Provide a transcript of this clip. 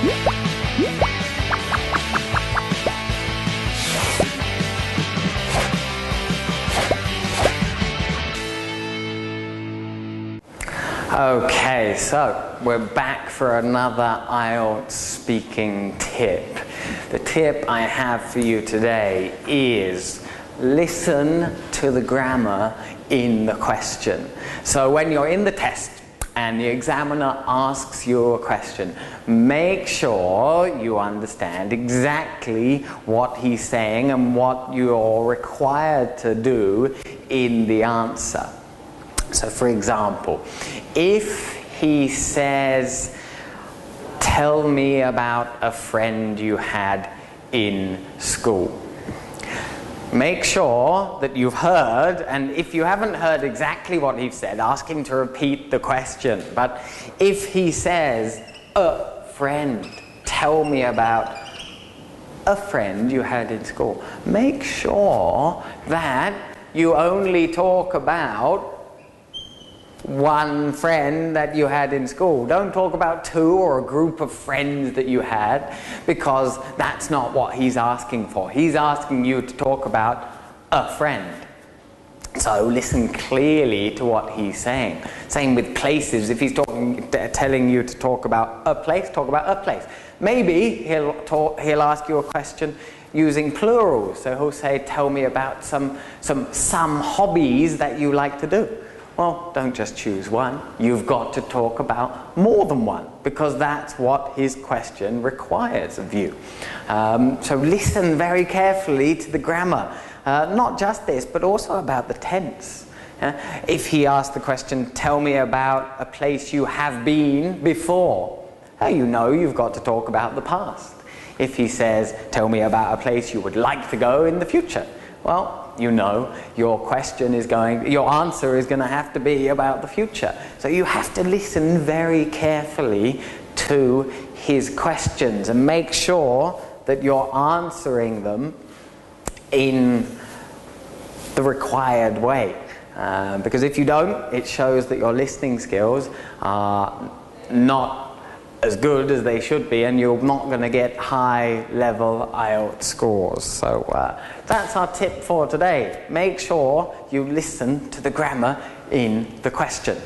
Okay, so we're back for another IELTS speaking tip. The tip I have for you today is listen to the grammar in the question. So when you're in the test and the examiner asks you a question, make sure you understand exactly what he's saying and what you're required to do in the answer. So for example, if he says, tell me about a friend you had in school, make sure that you've heard, and if you haven't heard exactly what he said, ask him to repeat the question. But if he says, a friend, tell me about a friend you had in school, make sure that you only talk about one friend that you had in school. Don't talk about two or a group of friends that you had, because that's not what he's asking for. He's asking you to talk about a friend. So listen clearly to what he's saying. Same with places. If he's telling you to talk about a place, talk about a place. Maybe he'll ask you a question using plurals. So he'll say, tell me about some hobbies that you like to do. Well, don't just choose one. You've got to talk about more than one, because that's what his question requires of you. So listen very carefully to the grammar. Not just this, but also about the tense. If he asks the question, tell me about a place you have been before, you know you've got to talk about the past. If he says, tell me about a place you would like to go in the future, well, you know your answer is going to have to be about the future. So you have to listen very carefully to his questions and make sure that you're answering them in the required way. Because if you don't, it shows that your listening skills are not as good as they should be, and you're not going to get high-level IELTS scores. So that's our tip for today. Make sure you listen to the grammar in the question.